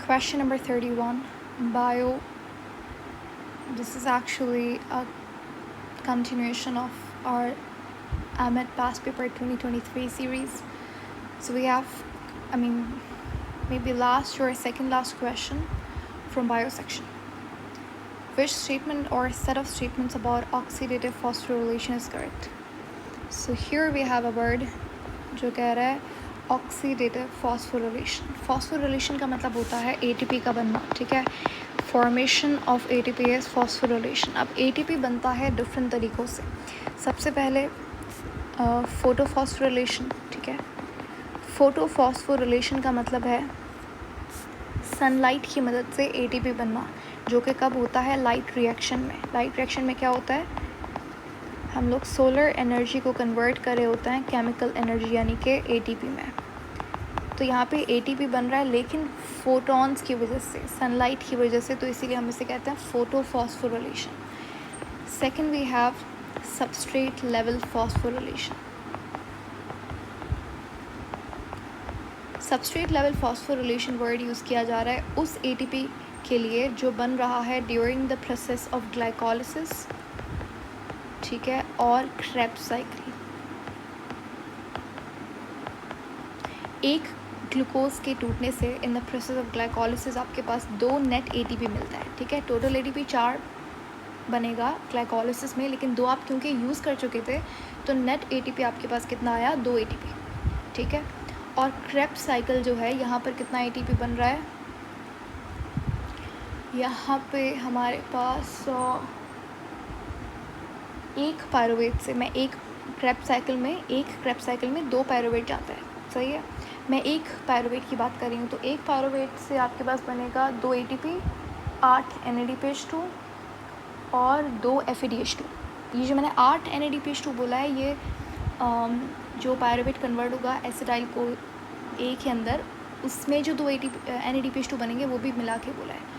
Question number 31, bio. This is actually a continuation of our AMET past paper 2023 series. So we have, maybe last or second last question from bio section. Which statement or set of statements about oxidative phosphorylation is correct? So here we have a word जो कह रहा है oxidative phosphorylation. Phosphorylation का मतलब होता है ATP का बनना, ठीक है. Formation of ATP is phosphorylation. अब ATP बनता है डिफरेंट तरीक़ों से. सबसे पहले फोटोफॉस्फोरिलेशन, ठीक है. फोटोफॉस्फोरिलेशन का मतलब है सनलाइट की मदद से ATP बनना, जो कि कब होता है? लाइट रिएक्शन में. लाइट रिएक्शन में क्या होता है? हम लोग सोलर एनर्जी को कन्वर्ट कर रहे होते हैं केमिकल एनर्जी यानी कि ATP में. तो यहाँ पे ATP बन रहा है लेकिन फोटॉन्स की वजह से, सनलाइट की वजह से, तो इसीलिए हम इसे कहते हैं photophosphorylation. Second we have substrate level phosphorylation. Substrate level phosphorylation word use किया जा रहा है उस ATP के लिए जो बन रहा है during the process of glycolysis, ठीक है, और क्रेब्स साइकिल. एक ग्लूकोज के टूटने से in the process of glycolysis आपके पास 2 नेट ATP मिलता है, ठीक है. टोटल ATP 4 बनेगा ग्लाइकोलिसिस में, लेकिन 2 आप क्योंकि यूज़ कर चुके थे तो नेट ATP आपके पास कितना आया? 2 ATP, ठीक है. और क्रेब्स साइकिल जो है यहाँ पर कितना ATP बन रहा है? यहाँ पे हमारे पास एक पायरुवेट से, मैं एक क्रेब्स साइकिल में 2 पायरुवेट जाता है, सही है. मैं एक पायरुवेट की बात कर रही हूँ, तो एक पायरुवेट से आपके पास बनेगा 2 ATP, 8 NADPH2 और 2 FADH2. ये जो मैंने 8 NADPH2 बोला है, ये जो पायरुवेट कन्वर्ट होगा एसिटाइल को A के अंदर, उसमें जो 2 NADPH2 बनेंगे वो भी मिला के बोला है.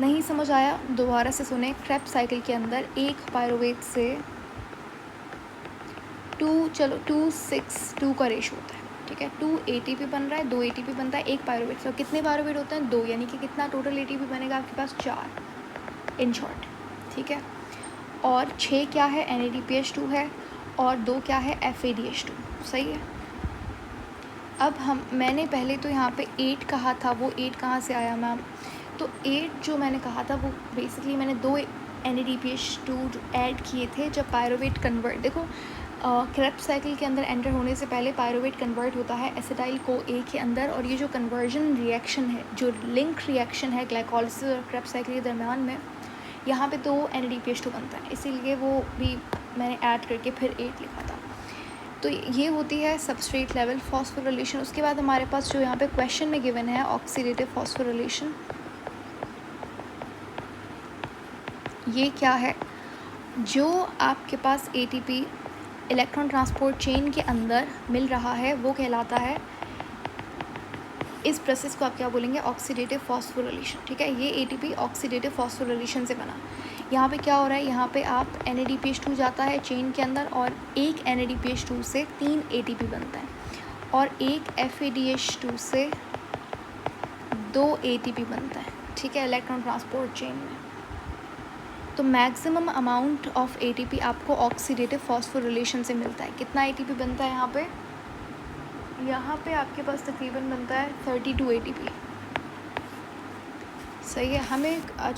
नहीं समझ आया? दोबारा से सुने. क्रेब्स साइकिल के अंदर एक पायरुवेट से 2 6 2 का रेशो होता है, ठीक है. 2 ATP बन रहा है, 2 ATP बनता है एक पायरुवेट से. कितने पायरुवेट होते हैं? 2, यानी कि कितना टोटल ATP बनेगा आपके पास? 4 इन शॉर्ट, ठीक है. और 6 क्या है? NADPH2 है, और 2 क्या है? FADH2, सही है. अब मैंने पहले तो यहाँ पे 8 कहा था, वो 8 कहाँ से आया मैम? तो 8 जो मैंने कहा था वो बेसिकली मैंने 2 NADPH2 ऐड किए थे जब पायरुवेट कन्वर्ट. देखो क्रेब्स साइकिल के अंदर एंटर होने से पहले पायरुवेट कन्वर्ट होता है एसिटाइल को A के अंदर, और ये जो कन्वर्जन रिएक्शन है, जो लिंक रिएक्शन है ग्लाइकोलिसिस और क्रेब्स साइकिल के दरम्यान में, यहाँ पे 2 NADPH2 बनता है, इसीलिए वो भी मैंने ऐड करके फिर 8 लिखा था. तो ये होती है सबस्ट्रेट लेवल फॉस्फोरिलेशन. उसके बाद हमारे पास जो यहाँ पे क्वेश्चन में गिवन है ऑक्सीडेटिव फॉस्फोरिलेशन, ये क्या है? जो आपके पास ATP इलेक्ट्रॉन ट्रांसपोर्ट चेन के अंदर मिल रहा है वो कहलाता है, इस प्रोसेस को आप क्या बोलेंगे? ऑक्सीडेटिव फॉस्फोरिलेशन, ठीक है. ये ATP ऑक्सीडेटिव फॉस्फोरिलेशन से बना. यहाँ पे क्या हो रहा है? यहाँ पे आप NADPH2 जाता है चेन के अंदर, और एक NADPH2 से 3 ATP बनता है, और एक FADH2 से 2 ATP बनता है, ठीक है, इलेक्ट्रॉन ट्रांसपोर्ट चेन में. तो मैक्सिमम अमाउंट ऑफ ATP आपको ऑक्सीडेटिव फॉस्फोरिलेशन से मिलता है. कितना ATP बनता है यहाँ पे? यहाँ पे आपके पास तकरीबन बनता है 32 ATP, सही है.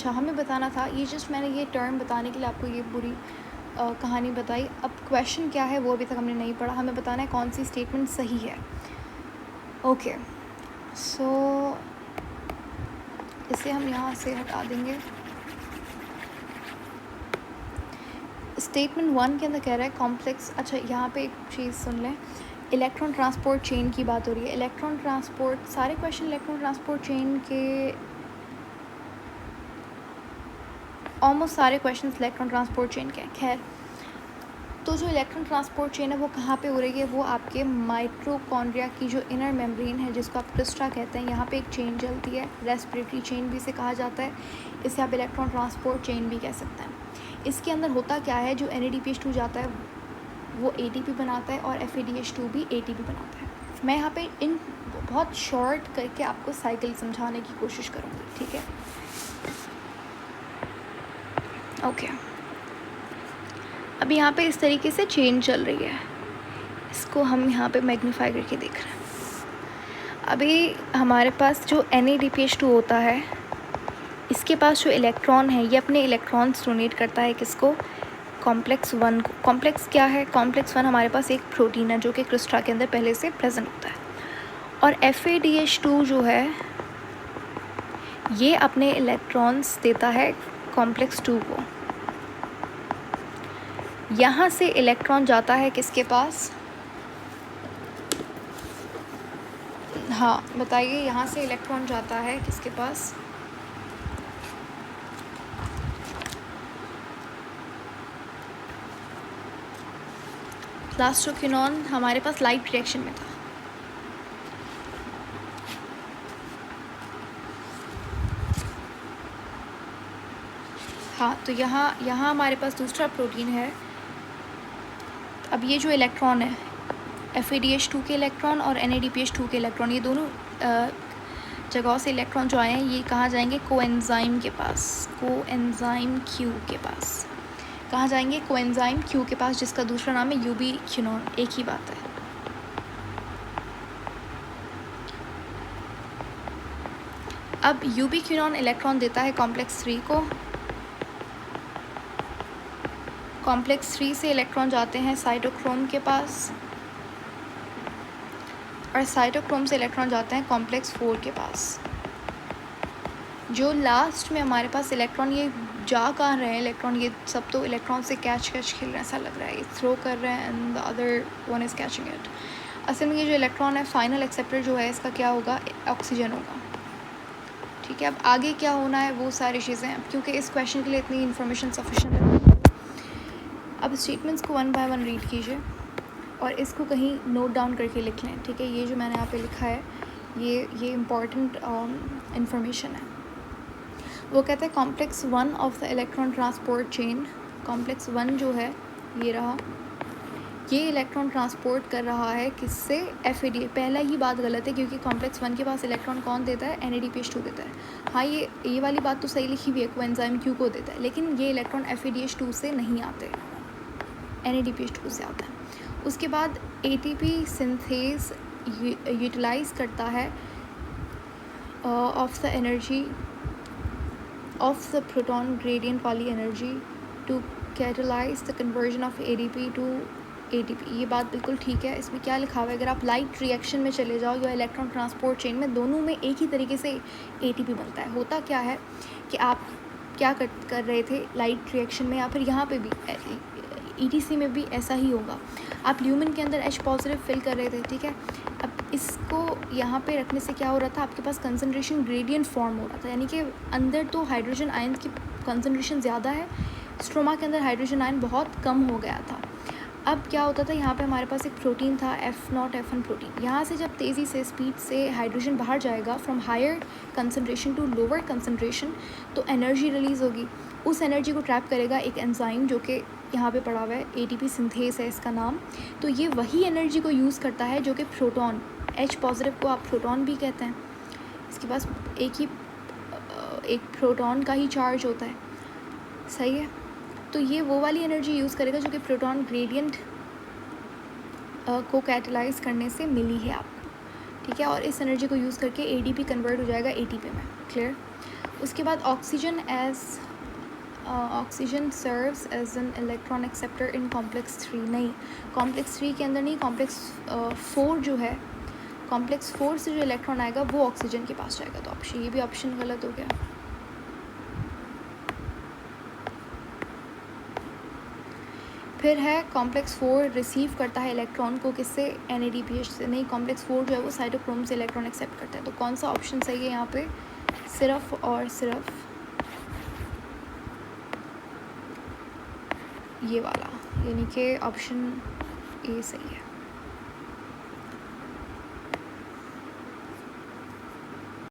हमें बताना था, ये जस्ट मैंने ये टर्म बताने के लिए आपको ये पूरी कहानी बताई. अब क्वेश्चन क्या है वो अभी तक हमने नहीं पढ़ा. हमें बताना है कौन सी स्टेटमेंट सही है. ओके, सो इसे हम यहाँ से हटा देंगे. स्टेटमेंट 1 के अंदर कह रहा है कॉम्प्लेक्स. अच्छा, यहाँ पे एक चीज़ सुन लें, इलेक्ट्रॉन ट्रांसपोर्ट चेन की बात हो रही है. इलेक्ट्रॉन ट्रांसपोर्ट, सारे क्वेश्चन इलेक्ट्रॉन ट्रांसपोर्ट चेन के, ऑलमोस्ट सारे क्वेश्चन इलेक्ट्रॉन ट्रांसपोर्ट चेन के हैं. खैर, तो जो इलेक्ट्रॉन ट्रांसपोर्ट चेन है वो कहाँ पे हो रही है? वो आपके माइटोकॉन्ड्रिया की जो इनर मेम्ब्रेन है, जिसको आप क्रिस्टा कहते हैं, यहाँ पे एक चेन चलती है. रेस्पिरेटरी चेन भी इसे कहा जाता है. इसे आप इलेक्ट्रॉन ट्रांसपोर्ट चेन भी कह सकते हैं. इसके अंदर होता क्या है? जो NADPH2 जाता है वो ATP बनाता है, और FADH2 भी ATP बनाता है. मैं यहाँ पे इन बहुत शॉर्ट करके आपको साइकिल समझाने की कोशिश करूँगी, ठीक है। ओके, अब यहाँ पे इस तरीके से चेन चल रही है, इसको हम यहाँ पे मैग्नीफाई करके देख रहे हैं। अभी हमारे पास जो NADPH2 होता है, इसके पास जो इलेक्ट्रॉन है ये अपने इलेक्ट्रॉन्स डोनेट करता है किसको, कॉम्प्लेक्स 1 को। कॉम्प्लेक्स क्या है, कॉम्प्लेक्स 1 हमारे पास एक प्रोटीन है जो कि क्रिस्टल के अंदर पहले से प्रेजेंट होता है। और FADH2 जो है ये अपने इलेक्ट्रॉन्स देता है कॉम्प्लेक्स 2 को। यहाँ से इलेक्ट्रॉन जाता है किसके पास, हाँ बताइए, यहाँ से इलेक्ट्रॉन जाता है किसके पास, प्लास्टोक्विनोन हमारे पास लाइट रिएक्शन में था। हाँ, तो यहाँ हमारे पास दूसरा प्रोटीन है। अब ये जो इलेक्ट्रॉन है FADH2 के इलेक्ट्रॉन और NADPH2 के इलेक्ट्रॉन, ये दोनों जगहों से इलेक्ट्रॉन जो आए हैं ये कहाँ जाएंगे, कोएंजाइम के पास, कोएंजाइम Q के पास। कहाँ जाएंगे, कोएंजाइम Q के पास, जिसका दूसरा नाम है यूबिक्विनोन, एक ही बात है। अब यूबिक्विनोन इलेक्ट्रॉन देता है कॉम्प्लेक्स 3 को। कॉम्प्लेक्स 3 से इलेक्ट्रॉन जाते हैं साइटोक्रोम के पास, और साइटोक्रोम से इलेक्ट्रॉन जाते हैं कॉम्प्लेक्स 4 के पास। जो लास्ट में हमारे पास इलेक्ट्रॉन, ये जा कहाँ रहे हैं इलेक्ट्रॉन, ये सब तो इलेक्ट्रॉन से कैच खेल रहे हैं, ऐसा लग रहा है, ये थ्रो कर रहे हैं and the other one is catching it. असल में ये जो इलेक्ट्रॉन है, फाइनल एक्सेप्टर जो है इसका क्या होगा, ऑक्सीजन होगा, ठीक है। अब आगे क्या होना है वो सारी चीज़ें हैं, क्योंकि इस क्वेश्चन के लिए इतनी इन्फॉर्मेशन सफिशेंट है। अब स्टेटमेंट्स को 1 बाय 1 रीड कीजिए और इसको कहीं नोट डाउन करके लिख लें, ठीक है। ये जो मैंने यहाँ पे लिखा है ये इम्पॉर्टेंट इंफॉर्मेशन है। वो कहते हैं complex 1 of the electron transport chain, complex 1 जो है ये रहा, ये इलेक्ट्रॉन ट्रांसपोर्ट कर रहा है किससे, FAD। पहला ही बात गलत है, क्योंकि कॉम्प्लेक्स 1 के पास इलेक्ट्रॉन कौन देता है, NADPH2 देता है। हाँ, ये वाली बात तो सही लिखी हुई है, कोएंजाइम Q को देता है, लेकिन ये इलेक्ट्रॉन FADH2 से नहीं आते, NADPH2 से आता है। उसके बाद ATP सिंथेज यूटिलाइज करता है of the energy of the proton gradient वाली energy to catalyze the conversion of ADP to ATP। ये बात बिल्कुल ठीक है। इसमें क्या लिखा हुआ है, अगर आप लाइट रिएक्शन में चले जाओ या इलेक्ट्रॉन ट्रांसपोर्ट चेन में, दोनों में एक ही तरीके से ATP बनता है। होता क्या है कि आप क्या कर रहे थे लाइट रिएक्शन में, या फिर यहाँ पे भी ETC में भी ऐसा ही होगा। आप ल्यूमिन के अंदर H पॉजिटिव फिल कर रहे थे, ठीक है। अब इसको यहाँ पे रखने से क्या हो रहा था, आपके पास कंसनट्रेशन ग्रेडियंट फॉर्म हो रहा था, यानी कि अंदर तो हाइड्रोजन आयन की कंसनट्रेशन ज़्यादा है, स्ट्रोमा के अंदर हाइड्रोजन आयन बहुत कम हो गया था। अब क्या होता था, यहाँ पे हमारे पास एक प्रोटीन था F0F1 प्रोटीन। यहाँ से जब तेज़ी से स्पीड से हाइड्रोजन बाहर जाएगा from higher concentration to lower concentration, तो एनर्जी रिलीज़ होगी। उस एनर्जी को ट्रैप करेगा एक एंजाइम जो कि यहाँ पे पड़ा हुआ है, ATP सिंथेज है इसका नाम। तो ये वही एनर्जी को यूज़ करता है जो कि प्रोटॉन, H पॉजिटिव को आप प्रोटॉन भी कहते हैं, इसके पास एक प्रोटॉन का ही चार्ज होता है, सही है। तो ये वो वाली एनर्जी यूज़ करेगा जो कि प्रोटॉन ग्रेडियंट को कैटलाइज करने से मिली है आपको, ठीक है। और इस एनर्जी को यूज़ करके ADP कन्वर्ट हो जाएगा ATP में, क्लियर। उसके बाद oxygen serves as an electron acceptor in complex 3। नहीं, कॉम्प्लेक्स 3 के अंदर नहीं, कॉम्प्लेक्स 4 जो है, कॉम्प्लेक्स 4 से जो इलेक्ट्रॉन आएगा वो ऑक्सीजन के पास जाएगा। तो ऑप्शन, ये भी ऑप्शन गलत हो गया। फिर है कॉम्प्लेक्स 4 रिसीव करता है इलेक्ट्रॉन को किससे, NADPH से। नहीं, कॉम्प्लेक्स 4 जो है वो साइटोक्रोम से इलेक्ट्रॉन एक्सेप्ट करता है। तो कौन सा ऑप्शन सही है यहाँ पे, सिर्फ और सिर्फ ये वाला, यानी कि ऑप्शन A सही है।